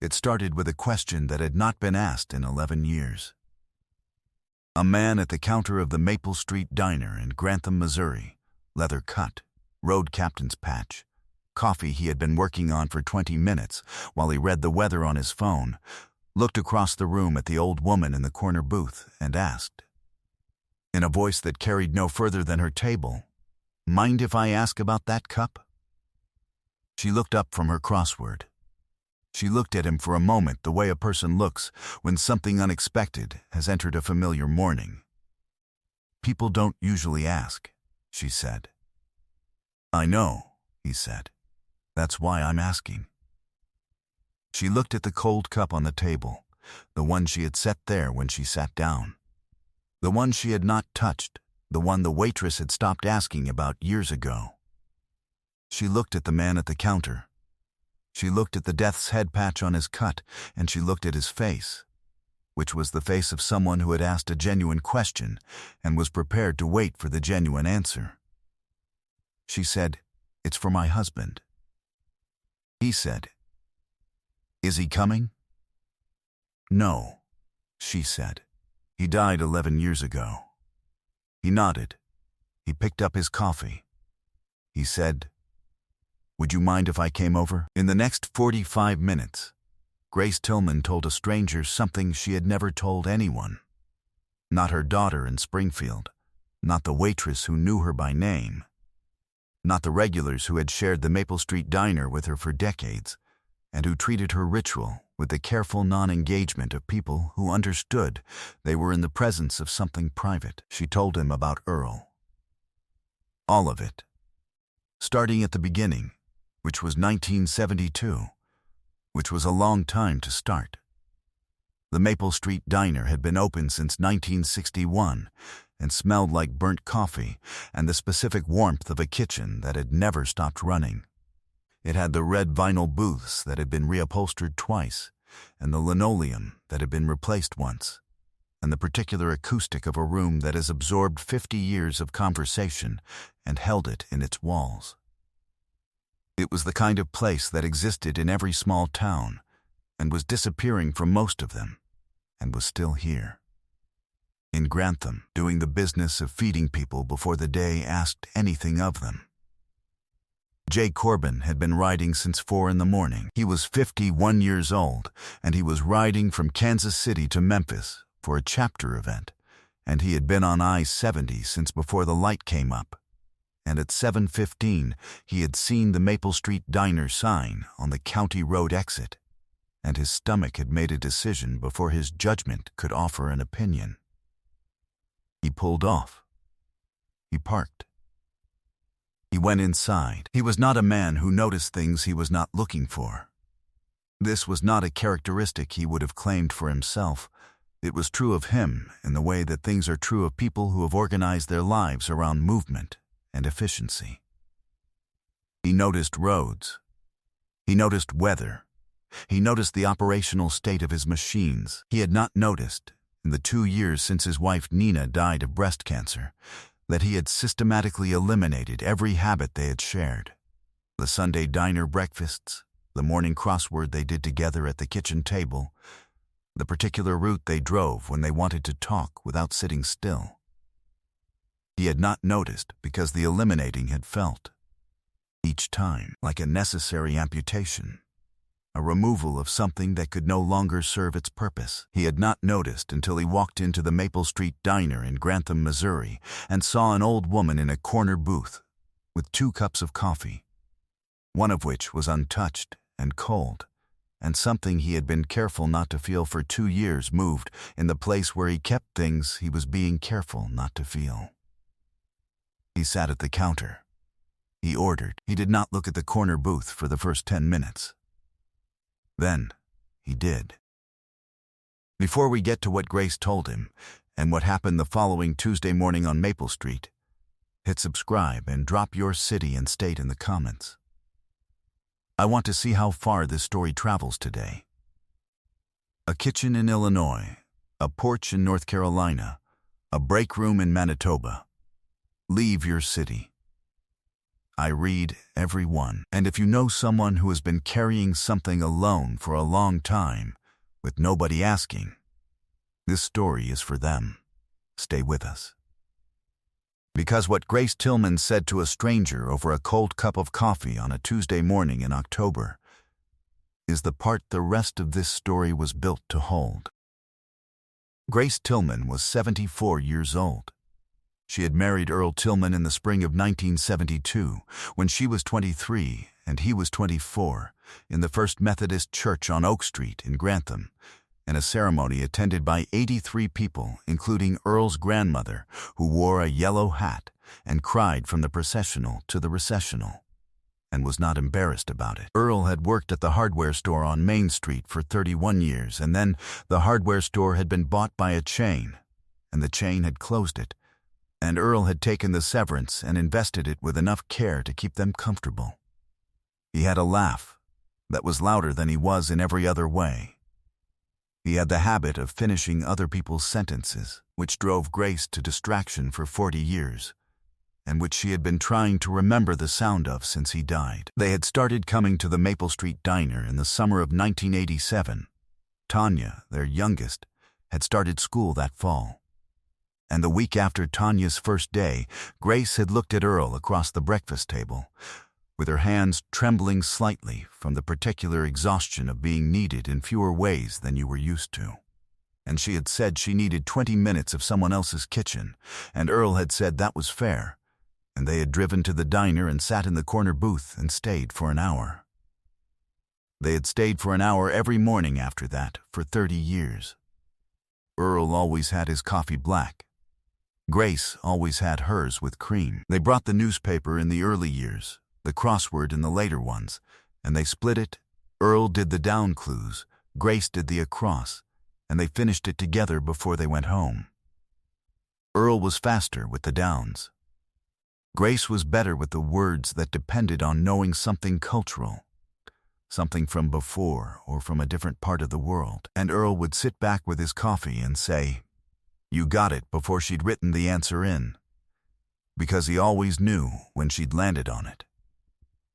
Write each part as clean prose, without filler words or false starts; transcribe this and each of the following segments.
It started with a question that had not been asked in 11 years. A man at the counter of the Maple Street Diner in Grantham, Missouri, leather cut, road captain's patch, coffee he had been working on for 20 minutes while he read the weather on his phone, looked across the room at the old woman in the corner booth and asked, in a voice that carried no further than her table, "Mind if I ask about that cup?" She looked up from her crossword. She looked at him for a moment the way a person looks when something unexpected has entered a familiar morning. "People don't usually ask," she said. "I know," he said. "That's why I'm asking." She looked at the cold cup on the table, the one she had set there when she sat down. The one she had not touched, the one the waitress had stopped asking about years ago. She looked at the man at the counter. She looked at the death's head patch on his cut, and she looked at his face, which was the face of someone who had asked a genuine question and was prepared to wait for the genuine answer. She said, "It's for my husband." He said, "Is he coming?" "No," she said. "He died 11 years ago." He nodded. He picked up his coffee. He said, "Would you mind if I came over?" In the next 45 minutes, Grace Tillman told a stranger something she had never told anyone. Not her daughter in Springfield, not the waitress who knew her by name, not the regulars who had shared the Maple Street Diner with her for decades, and who treated her ritual with the careful non-engagement of people who understood they were in the presence of something private. She told him about Earl. All of it. Starting at the beginning, which was 1972, which was a long time to start. The Maple Street Diner had been open since 1961 and smelled like burnt coffee and the specific warmth of a kitchen that had never stopped running. It had the red vinyl booths that had been reupholstered twice, and the linoleum that had been replaced once, and the particular acoustic of a room that has absorbed 50 years of conversation and held it in its walls. It was the kind of place that existed in every small town and was disappearing from most of them, and was still here. In Grantham, doing the business of feeding people before the day asked anything of them. Jay Corbin had been riding since 4 in the morning. He was 51 years old, and he was riding from Kansas City to Memphis for a chapter event, and he had been on I-70 since before the light came up. And at 7:15, he had seen the Maple Street Diner sign on the County Road exit, and his stomach had made a decision before his judgment could offer an opinion. He pulled off. He parked. He went inside. He was not a man who noticed things he was not looking for. This was not a characteristic he would have claimed for himself. It was true of him in the way that things are true of people who have organized their lives around movement and efficiency. He noticed roads. He noticed weather. He noticed the operational state of his machines. He had not noticed, in the 2 years since his wife Nina died of breast cancer, that he had systematically eliminated every habit they had shared. The Sunday diner breakfasts, the morning crossword they did together at the kitchen table, the particular route they drove when they wanted to talk without sitting still. He had not noticed because the eliminating had felt, each time, like a necessary amputation, a removal of something that could no longer serve its purpose. He had not noticed until he walked into the Maple Street Diner in Grantham, Missouri, and saw an old woman in a corner booth with 2 cups of coffee, one of which was untouched and cold, and something he had been careful not to feel for 2 years moved in the place where he kept things he was being careful not to feel. He sat at the counter. He ordered. He did not look at the corner booth for the first 10 minutes. Then, he did. Before we get to what Grace told him, and what happened the following Tuesday morning on Maple Street, hit subscribe and drop your city and state in the comments. I want to see how far this story travels today. A kitchen in Illinois, a porch in North Carolina, a break room in Manitoba. Leave your city. I read every one. And if you know someone who has been carrying something alone for a long time, with nobody asking, this story is for them. Stay with us. Because what Grace Tillman said to a stranger over a cold cup of coffee on a Tuesday morning in October is the part the rest of this story was built to hold. Grace Tillman was 74 years old. She had married Earl Tillman in the spring of 1972, when she was 23 and he was 24, in the First Methodist Church on Oak Street in Grantham, in a ceremony attended by 83 people, including Earl's grandmother, who wore a yellow hat and cried from the processional to the recessional, and was not embarrassed about it. Earl had worked at the hardware store on Main Street for 31 years, and then the hardware store had been bought by a chain, and the chain had closed it, and Earl had taken the severance and invested it with enough care to keep them comfortable. He had a laugh that was louder than he was in every other way. He had the habit of finishing other people's sentences, which drove Grace to distraction for 40 years, and which she had been trying to remember the sound of since he died. They had started coming to the Maple Street Diner in the summer of 1987. Tanya, their youngest, had started school that fall. And the week after Tanya's first day, Grace had looked at Earl across the breakfast table, with her hands trembling slightly from the particular exhaustion of being needed in fewer ways than you were used to. And she had said she needed 20 minutes of someone else's kitchen, and Earl had said that was fair, and they had driven to the diner and sat in the corner booth and stayed for an hour. They had stayed for an hour every morning after that for 30 years. Earl always had his coffee black. Grace always had hers with cream. They brought the newspaper in the early years, the crossword in the later ones, and they split it. Earl did the down clues, Grace did the across, and they finished it together before they went home. Earl was faster with the downs. Grace was better with the words that depended on knowing something cultural, something from before or from a different part of the world. And Earl would sit back with his coffee and say, "You got it," before she'd written the answer in, because he always knew when she'd landed on it.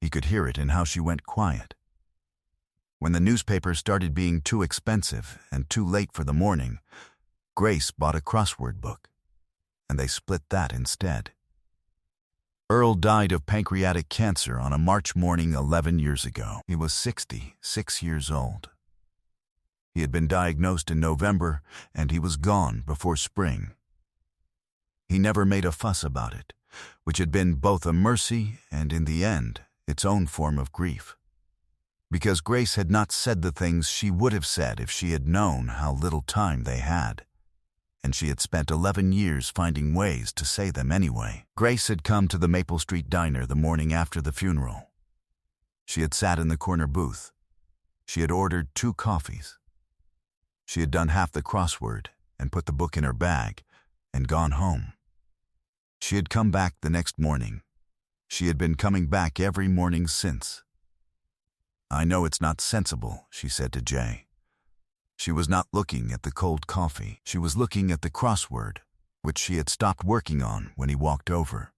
He could hear it in how she went quiet. When the newspaper started being too expensive and too late for the morning, Grace bought a crossword book, and they split that instead. Earl died of pancreatic cancer on a March morning 11 years ago. He was 66 years old. He had been diagnosed in November, and he was gone before spring. He never made a fuss about it, which had been both a mercy and, in the end, its own form of grief. Because Grace had not said the things she would have said if she had known how little time they had, and she had spent 11 years finding ways to say them anyway. Grace had come to the Maple Street Diner the morning after the funeral. She had sat in the corner booth. She had ordered 2 coffees. She had done half the crossword and put the book in her bag and gone home. She had come back the next morning. She had been coming back every morning since. "I know it's not sensible," she said to Jay. She was not looking at the cold coffee. She was looking at the crossword, which she had stopped working on when he walked over.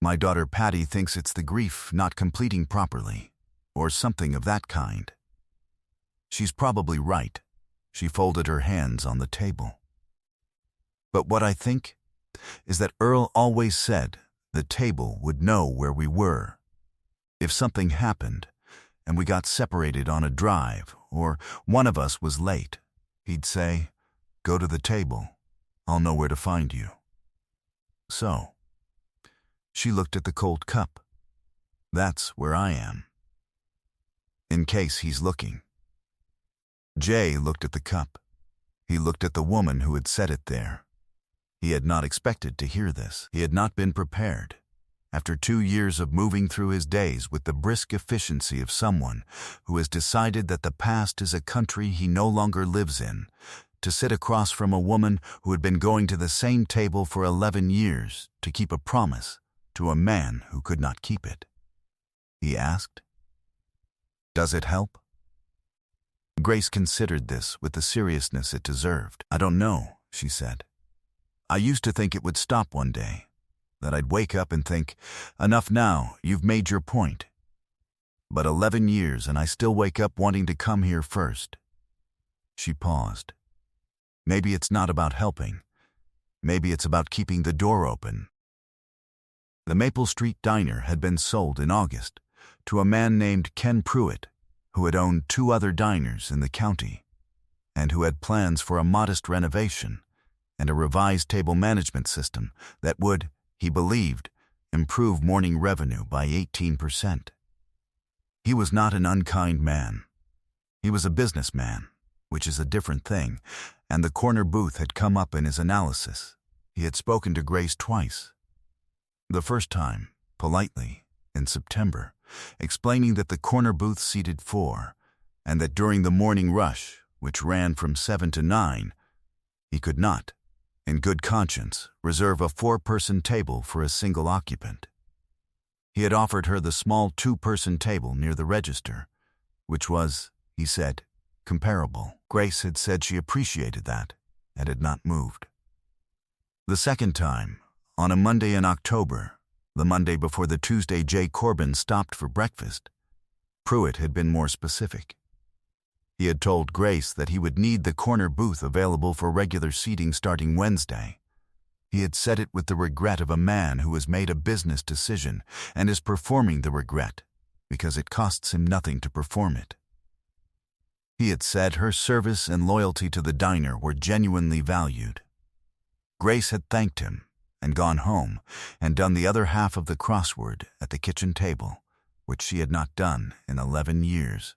"My daughter Patty thinks it's the grief not completing properly, or something of that kind. She's probably right." She folded her hands on the table. "But what I think is that Earl always said the table would know where we were. If something happened, and we got separated on a drive, or one of us was late, he'd say, 'Go to the table. I'll know where to find you.' So," she looked at the cold cup, "that's where I am. In case he's looking." Jay looked at the cup. He looked at the woman who had set it there. He had not expected to hear this. He had not been prepared. After 2 years of moving through his days with the brisk efficiency of someone who has decided that the past is a country he no longer lives in, to sit across from a woman who had been going to the same table for 11 years to keep a promise to a man who could not keep it. He asked, "Does it help?" Grace considered this with the seriousness it deserved. "I don't know," she said. "I used to think it would stop one day, that I'd wake up and think, enough now, you've made your point. But 11 years and I still wake up wanting to come here first. She paused. Maybe it's not about helping. Maybe it's about keeping the door open. The Maple Street Diner had been sold in August to a man named Ken Pruitt, who had owned 2 other diners in the county, and who had plans for a modest renovation and a revised table management system that would, he believed, improve morning revenue by 18%. He was not an unkind man. He was a businessman, which is a different thing, and the corner booth had come up in his analysis. He had spoken to Grace twice. The first time, politely, in September, explaining that the corner booth seated 4, and that during the morning rush, which ran from 7 to 9, he could not, in good conscience, reserve a 4-person table for a single occupant. He had offered her the small 2-person table near the register, which was, he said, comparable. Grace had said she appreciated that, and had not moved. The second time, on a Monday in October, the Monday before the Tuesday Jay Corbin stopped for breakfast, Pruitt had been more specific. He had told Grace that he would need the corner booth available for regular seating starting Wednesday. He had said it with the regret of a man who has made a business decision and is performing the regret because it costs him nothing to perform it. He had said her service and loyalty to the diner were genuinely valued. Grace had thanked him and gone home and done the other half of the crossword at the kitchen table, which she had not done in 11 years.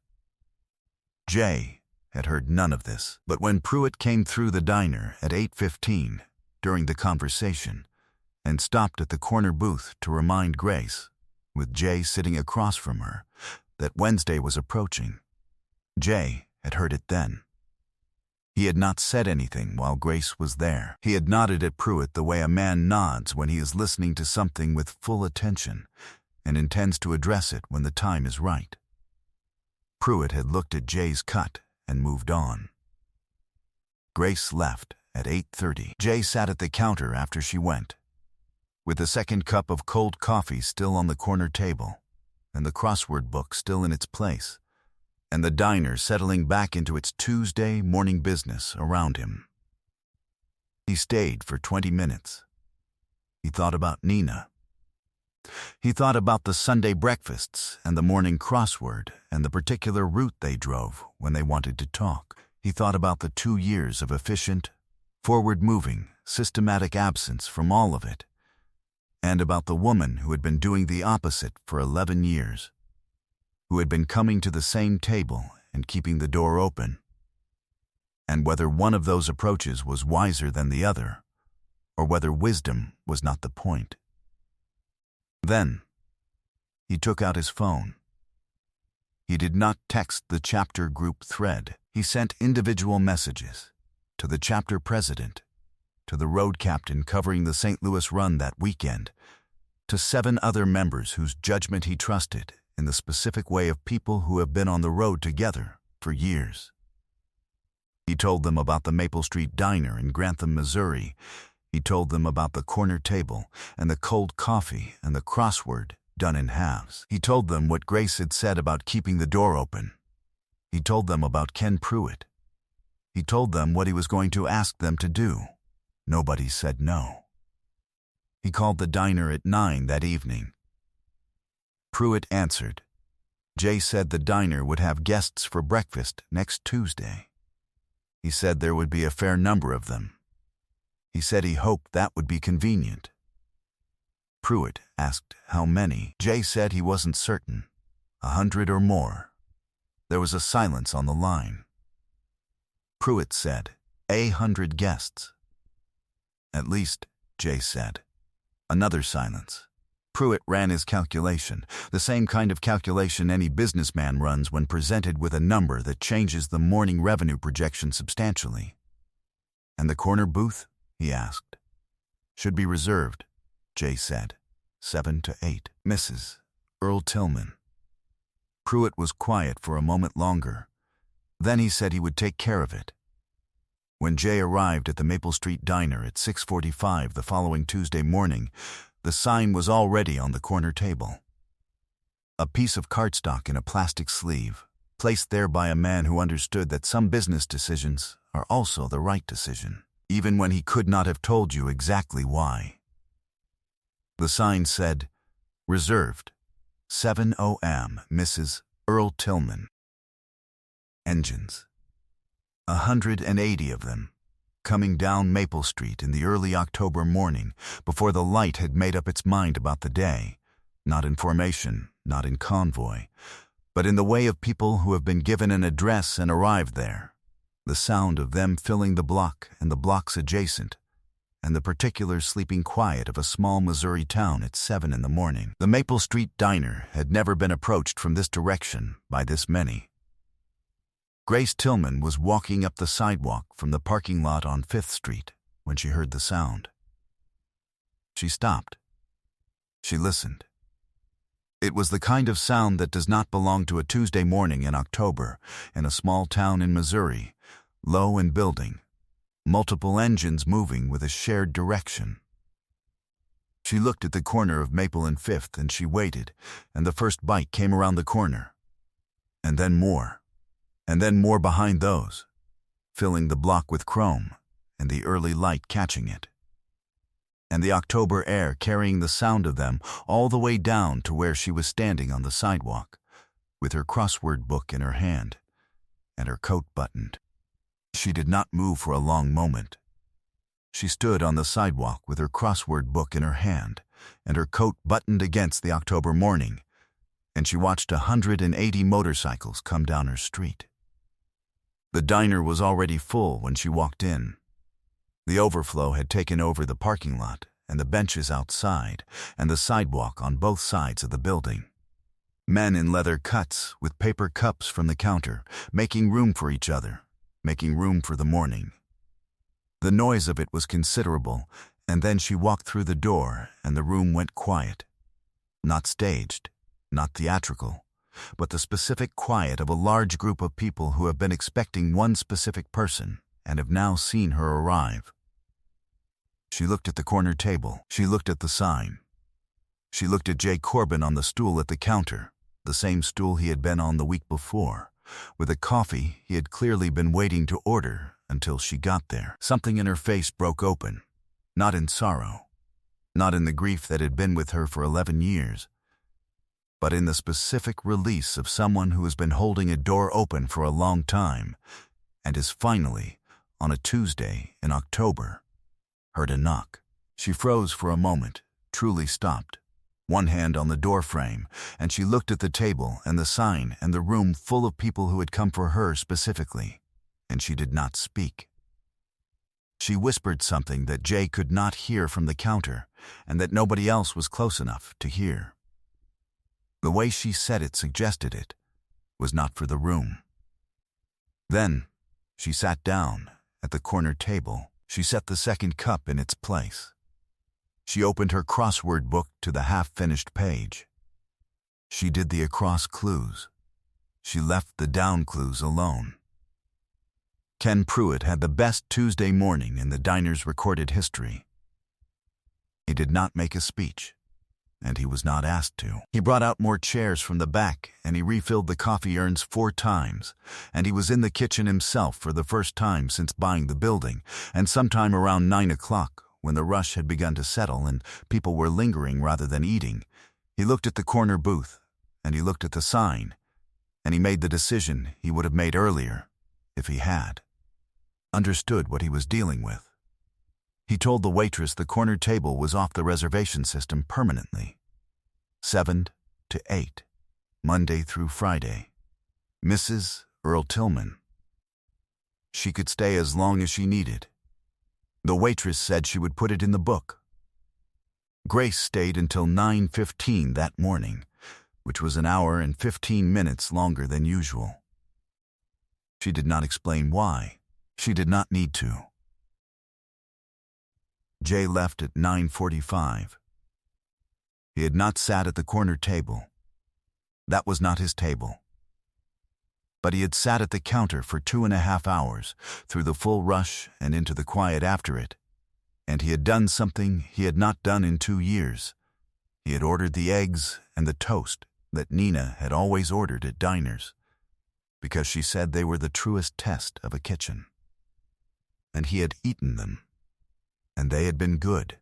Jay had heard none of this, but when Pruitt came through the diner at 8:15 during the conversation and stopped at the corner booth to remind Grace, with Jay sitting across from her, that Wednesday was approaching, Jay had heard it then. He had not said anything while Grace was there. He had nodded at Pruitt the way a man nods when he is listening to something with full attention and intends to address it when the time is right. Pruitt had looked at Jay's cut and moved on. Grace left at 8:30. Jay sat at the counter after she went, with the second cup of cold coffee still on the corner table, and the crossword book still in its place, and the diner settling back into its Tuesday morning business around him. He stayed for 20 minutes. He thought about Nina. He thought about the Sunday breakfasts and the morning crossword and the particular route they drove when they wanted to talk. He thought about the 2 years of efficient, forward-moving, systematic absence from all of it, and about the woman who had been doing the opposite for 11 years, who had been coming to the same table and keeping the door open, and whether one of those approaches was wiser than the other, or whether wisdom was not the point. Then, he took out his phone. He did not text the chapter group thread. He sent individual messages to the chapter president, to the road captain covering the St. Louis run that weekend, to 7 other members whose judgment he trusted in the specific way of people who have been on the road together for years. He told them about the Maple Street Diner in Grantham, Missouri. He told them about the corner table and the cold coffee and the crossword done in halves. He told them what Grace had said about keeping the door open. He told them about Ken Pruitt. He told them what he was going to ask them to do. Nobody said no. He called the diner at 9 that evening. Pruitt answered. Jay said the diner would have guests for breakfast next Tuesday. He said there would be a fair number of them. He said he hoped that would be convenient. Pruitt asked how many. Jay said he wasn't certain, 100 or more. There was a silence on the line. Pruitt said, 100 guests. At least, Jay said. Another silence. Pruitt ran his calculation, the same kind of calculation any businessman runs when presented with a number that changes the morning revenue projection substantially. And the corner booth? He asked. Should be reserved, Jay said. 7 to 8. Mrs. Earl Tillman. Pruitt was quiet for a moment longer. Then he said he would take care of it. When Jay arrived at the Maple Street Diner at 6:45 the following Tuesday morning, the sign was already on the corner table. A piece of cardstock in a plastic sleeve, placed there by a man who understood that some business decisions are also the right decision, even when he could not have told you exactly why. The sign said, "Reserved, 7 o.m., Mrs. Earl Tillman." Engines. 180 of them, coming down Maple Street in the early October morning before the light had made up its mind about the day, not in formation, not in convoy, but in the way of people who have been given an address and arrived there. The sound of them filling the block and the blocks adjacent, and the particular sleeping quiet of a small Missouri town at 7 in the morning. The Maple Street diner had never been approached from this direction by this many. Grace Tillman was walking up the sidewalk from the parking lot on 5th Street when she heard the sound. She stopped. She listened. It was the kind of sound that does not belong to a Tuesday morning in October in a small town in Missouri, low in building, multiple engines moving with a shared direction. She looked at the corner of Maple and 5th and she waited, and the first bike came around the corner. And then more behind those, filling the block with chrome and the early light catching it. And the October air carrying the sound of them all the way down to where she was standing on the sidewalk, with her crossword book in her hand and her coat buttoned. She did not move for a long moment. She stood on the sidewalk with her crossword book in her hand and her coat buttoned against the October morning, and she watched 180 motorcycles come down her street. The diner was already full when she walked in. The overflow had taken over the parking lot and the benches outside and the sidewalk on both sides of the building. Men in leather cuts with paper cups from the counter, making room for each other, making room for the morning. The noise of it was considerable, and then she walked through the door and the room went quiet. Not staged, not theatrical, but the specific quiet of a large group of people who have been expecting one specific person and have now seen her arrive. She looked at the corner table. She looked at the sign. She looked at Jay Corbin on the stool at the counter, the same stool he had been on the week before, with a coffee he had clearly been waiting to order until she got there. Something in her face broke open, not in sorrow, not in the grief that had been with her for 11 years, but in the specific release of someone who has been holding a door open for a long time and is finally, on a Tuesday in October, heard a knock. She froze for a moment, truly stopped, one hand on the door frame, and she looked at the table and the sign and the room full of people who had come for her specifically, and she did not speak. She whispered something that Jay could not hear from the counter and that nobody else was close enough to hear. The way she said it suggested it was not for the room. Then she sat down at the corner table. She set the second cup in its place. She opened her crossword book to the half-finished page. She did the across clues. She left the down clues alone. Ken Pruitt had the best Tuesday morning in the diner's recorded history. He did not make a speech, and he was not asked to. He brought out more chairs from the back, and he refilled the coffee urns 4 times, and he was in the kitchen himself for the first time since buying the building, and sometime around 9 o'clock, when the rush had begun to settle and people were lingering rather than eating, he looked at the corner booth, and he looked at the sign, and he made the decision he would have made earlier, if he had understood what he was dealing with. He told the waitress the corner table was off the reservation system permanently. 7 to 8, Monday through Friday. Mrs. Earl Tillman. She could stay as long as she needed. The waitress said she would put it in the book. Grace stayed until 9:15 that morning, which was an hour and 15 minutes longer than usual. She did not explain why. She did not need to. Jay left at 9:45. He had not sat at the corner table. That was not his table. But he had sat at the counter for 2.5 hours, through the full rush and into the quiet after it, And he had done something he had not done in 2 years. He had ordered the eggs and the toast that Nina had always ordered at diners, because she said they were the truest test of a kitchen. And he had eaten them, and they had been good.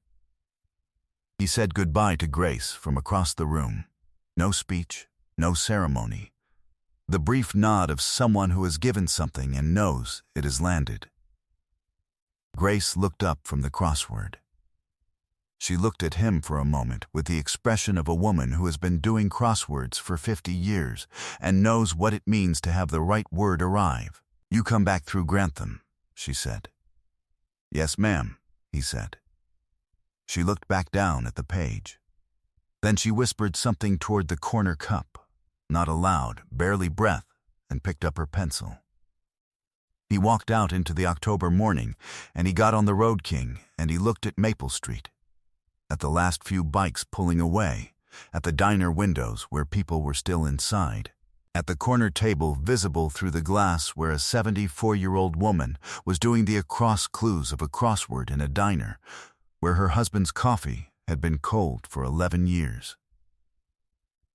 He said goodbye to Grace from across the room. No speech, no ceremony. The brief nod of someone who has given something and knows it has landed. Grace looked up from the crossword. She looked at him for a moment with the expression of a woman who has been doing crosswords for 50 years and knows what it means to have the right word arrive. "You come back through Grantham," she said. "Yes, ma'am," he said. She looked back down at the page. Then she whispered something toward the corner cup, not aloud, barely breath, and picked up her pencil. He walked out into the October morning, and he got on the Road King, and he looked at Maple Street, at the last few bikes pulling away, at the diner windows where people were still inside, at the corner table visible through the glass where a 74-year-old woman was doing the across clues of a crossword in a diner, where her husband's coffee had been cold for 11 years.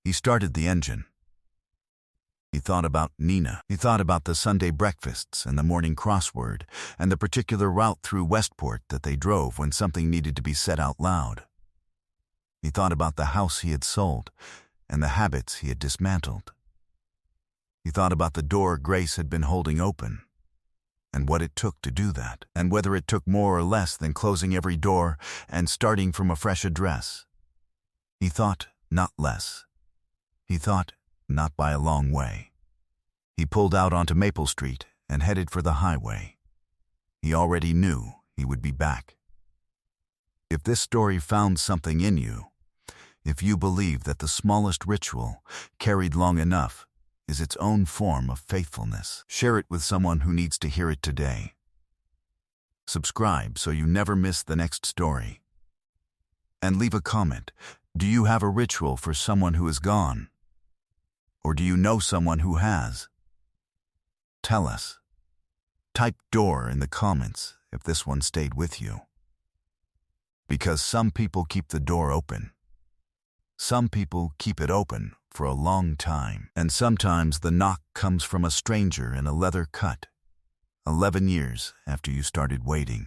He started the engine. He thought about Nina. He thought about the Sunday breakfasts and the morning crossword and the particular route through Westport that they drove when something needed to be said out loud. He thought about the house he had sold and the habits he had dismantled. He thought about the door Grace had been holding open and what it took to do that, and whether it took more or less than closing every door and starting from a fresh address. He thought not less. He thought not by a long way. He pulled out onto Maple Street and headed for the highway. He already knew he would be back. If this story found something in you, if you believe that the smallest ritual, carried long enough, is its own form of faithfulness, share it with someone who needs to hear it today. Subscribe so you never miss the next story. And leave a comment. Do you have a ritual for someone who is gone? Or do you know someone who has? Tell us. Type door in the comments if this one stayed with you. Because some people keep the door open. Some people keep it open for a long time, and sometimes the knock comes from a stranger in a leather cut, 11 years after you started waiting.